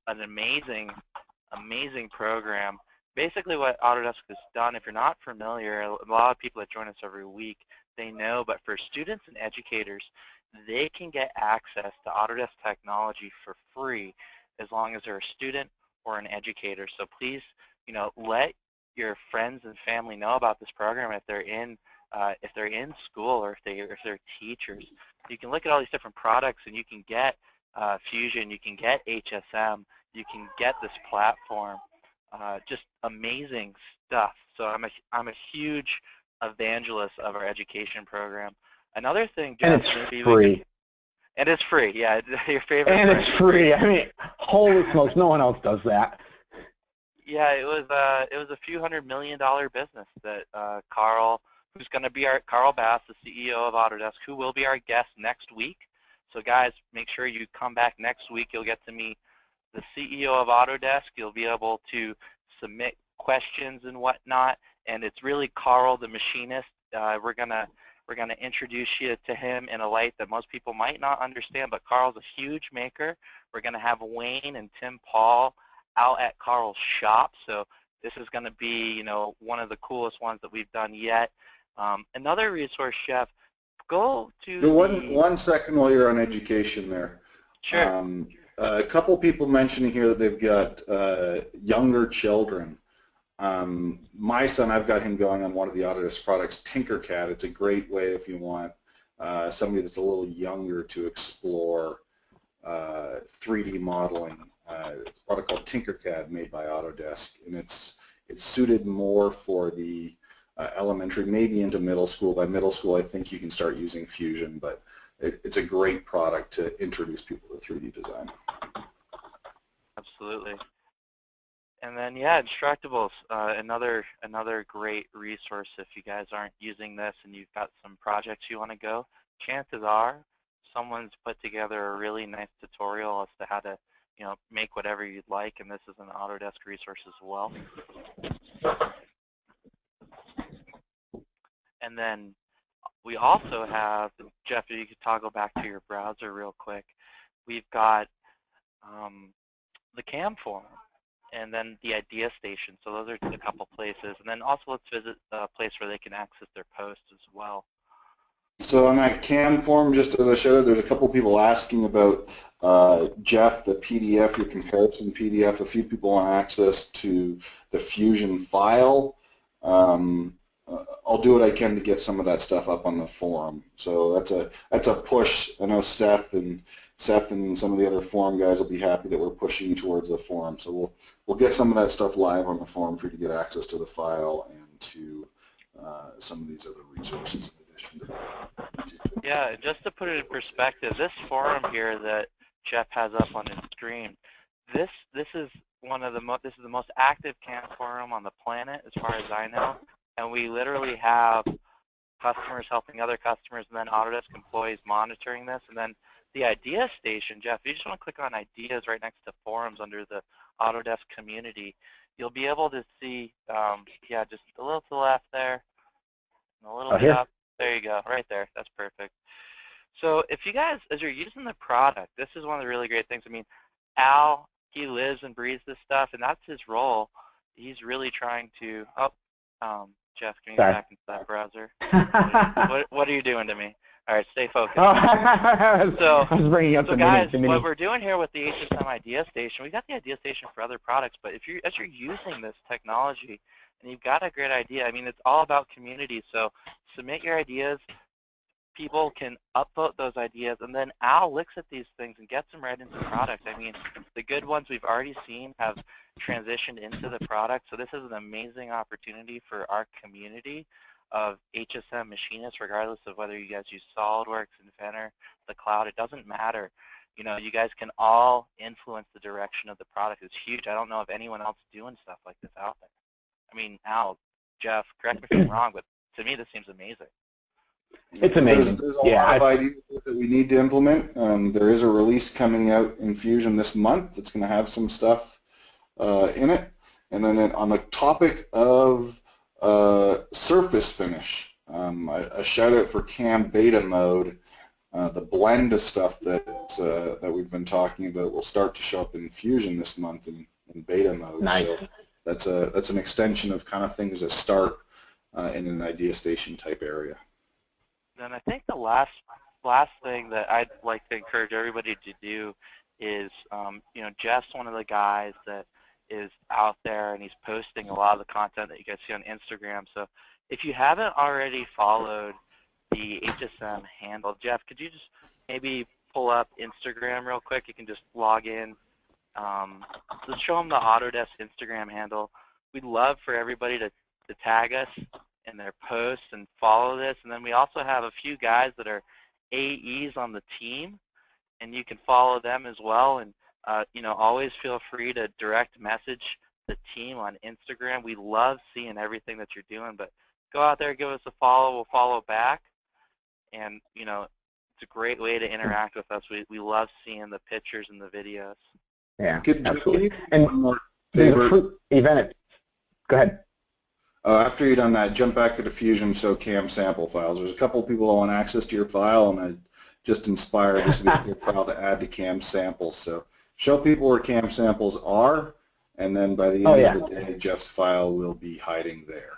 an amazing program. Basically what Autodesk has done, if you're not familiar, a lot of people that join us every week, they know, but for students and educators, they can get access to Autodesk technology for free as long as they're a student or an educator. So please, let your friends and family know about this program if they're in school or if they're teachers. You can look at all these different products and you can get Fusion, you can get HSM, you can get this platform. Just amazing stuff. So I'm a huge evangelist of our education program. Another thing, Jeff, and it's free. And it's free, yeah. Your favorite. And it's free. I mean, holy smokes, no one else does that. Yeah, it was a few $100 million business that Carl, who's going to be Carl Bass, the CEO of Autodesk, who will be our guest next week. So guys, make sure you come back next week. You'll get to meet the CEO of Autodesk. You'll be able to submit questions and whatnot. And it's really Carl, the machinist. We're gonna introduce you to him in a light that most people might not understand. But Carl's a huge maker. We're gonna have Wayne and Tim Paul out at Carl's shop. So this is gonna be, one of the coolest ones that we've done yet. Another resource, Jeff. Go to one second while you're on education there. Sure. A couple people mentioning here that they've got younger children. My son, I've got him going on one of the Autodesk products, Tinkercad. It's a great way if you want somebody that's a little younger to explore 3D modeling. It's a product called Tinkercad made by Autodesk, and it's suited more for the elementary, maybe into middle school. By middle school, I think you can start using Fusion, but it's a great product to introduce people to 3D design. Absolutely. And then, yeah, Instructables, another great resource if you guys aren't using this and you've got some projects you want to go. Chances are someone's put together a really nice tutorial as to how to, make whatever you'd like, and this is an Autodesk resource as well. And then we also have, Jeff, if you could toggle back to your browser real quick, we've got the CAM forum, and then the idea station. So those are a couple places. And then also let's visit a place where they can access their posts as well. So on that CAM form, just as I showed, there's a couple people asking about Jeff, the PDF, your comparison PDF. A few people want access to the Fusion file. I'll do what I can to get some of that stuff up on the forum. So that's a push. I know Seth and some of the other forum guys will be happy that we're pushing towards the forum. So we'll get some of that stuff live on the forum for you to get access to the file and to some of these other resources in addition to that. Yeah, just to put it in perspective, this forum here that Jeff has up on his screen, this is the most active CAM forum on the planet as far as I know, and we literally have customers helping other customers, and then Autodesk employees monitoring this, and then the idea station, Jeff, you just want to click on ideas right next to forums under the Autodesk community. You'll be able to see, yeah, just a little to the left there, and a little bit up. There you go, right there. That's perfect. So if you guys, as you're using the product, this is one of the really great things. I mean, Al, he lives and breathes this stuff, and that's his role. He's really trying to, Jeff, can you get back into that browser? What are you doing to me? All right, stay focused. So guys, what we're doing here with the HSM Idea Station, we got the Idea Station for other products, but as you're using this technology and you've got a great idea, I mean, it's all about community. So submit your ideas. People can upvote those ideas, and then Al looks at these things and gets them right into products. I mean, the good ones we've already seen have transitioned into the product, so this is an amazing opportunity for our community of HSM machinists, regardless of whether you guys use SolidWorks, Inventor, the cloud. It doesn't matter. You guys can all influence the direction of the product. It's huge. I don't know of anyone else doing stuff like this out there. I mean, Al, Jeff, correct me if I'm wrong, but to me this seems amazing. It's amazing. There's a lot of ideas that we need to implement. There is a release coming out in Fusion this month that's going to have some stuff in it. And then on the topic of surface finish, a shout out for CAM beta mode. The blend of stuff that we've been talking about will start to show up in Fusion this month in beta mode. Nice. So that's an extension of kind of things that start in an Idea Station type area. And I think the last thing that I'd like to encourage everybody to do is, Jeff's one of the guys that is out there, and he's posting a lot of the content that you guys see on Instagram. So if you haven't already followed the HSM handle, Jeff, could you just maybe pull up Instagram real quick? You can just log in. Let's show them the Autodesk Instagram handle. We'd love for everybody to tag us in their posts and follow this. And then we also have a few guys that are AEs on the team, and you can follow them as well. And always feel free to direct message the team on Instagram. We love seeing everything that you're doing, but go out there, give us a follow. We'll follow back. And, it's a great way to interact with us. We love seeing the pictures and the videos. Yeah, absolutely. And one more favorite event. Go ahead. After you've done that, jump back to the Fusion Show CAM sample files. There's a couple of people that want access to your file, and I just inspired this to be a good file to add to CAM samples. So show people where CAM samples are, and then by the end of the day, Jeff's file will be hiding there.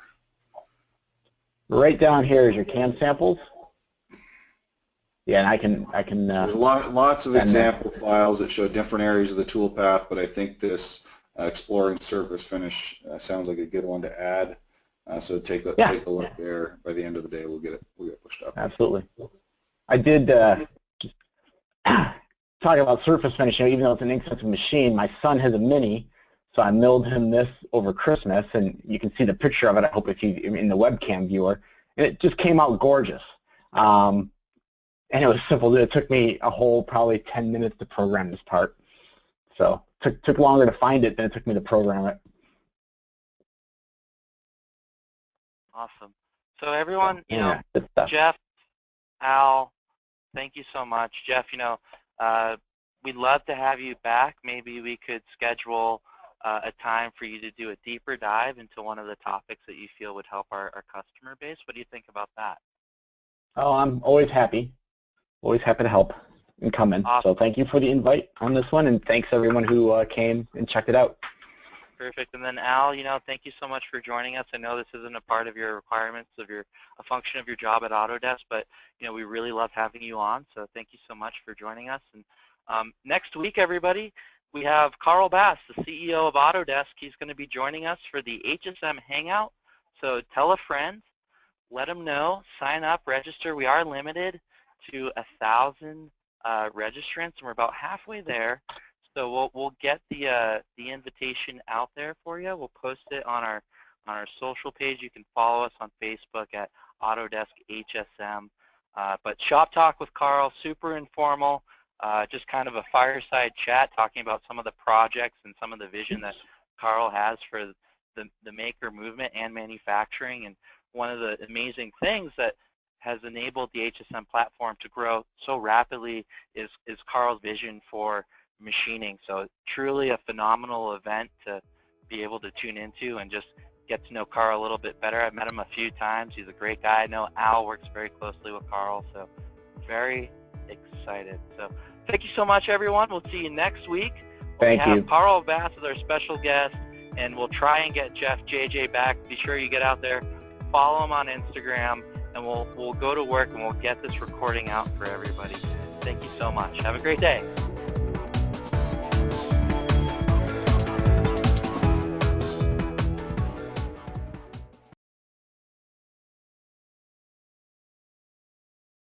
Right down here is your CAM samples. Yeah, and I can. There's lots of example files that show different areas of the toolpath, but I think this exploring surface finish sounds like a good one to add. So take a look there. By the end of the day, we'll get pushed up. Absolutely. I did talk about surface finish. Even though it's an ink-sensitive machine, my son has a Mini, so I milled him this over Christmas, and you can see the picture of it. I hope if you in the webcam viewer, and it just came out gorgeous. And it was simple. It took me a whole probably 10 minutes to program this part. So it took longer to find it than it took me to program it. Awesome. So everyone, Jeff, Al, thank you so much. Jeff, we'd love to have you back. Maybe we could schedule a time for you to do a deeper dive into one of the topics that you feel would help our customer base. What do you think about that? Oh, I'm always happy to help and come in. Awesome. So thank you for the invite on this one, and thanks everyone who came and checked it out. Perfect. And then Al, thank you so much for joining us. I know this isn't a part of your requirements of a function of your job at Autodesk, but we really love having you on. So thank you so much for joining us. And next week, everybody, we have Carl Bass, the CEO of Autodesk. He's going to be joining us for the HSM Hangout. So tell a friend, let them know, sign up, register. We are limited to 1,000 registrants, and we're about halfway there. So we'll get the invitation out there for you. We'll post it on our social page. You can follow us on Facebook at Autodesk HSM. But Shop Talk with Carl, super informal, just kind of a fireside chat talking about some of the projects and some of the vision that Carl has for the maker movement and manufacturing. And one of the amazing things that has enabled the HSM platform to grow so rapidly is Carl's vision for machining. So truly a phenomenal event to be able to tune into and just get to know Carl a little bit better. I've met him a few times. He's a great guy. I know Al works very closely with Carl, so very excited. So thank you so much, everyone. We'll see you next week. Thank you. Carl Bass as our special guest, and we'll try and get Jeff JJ back. Be sure you get out there, follow him on Instagram, and we'll go to work and we'll get this recording out for everybody. Thank you so much. Have a great day.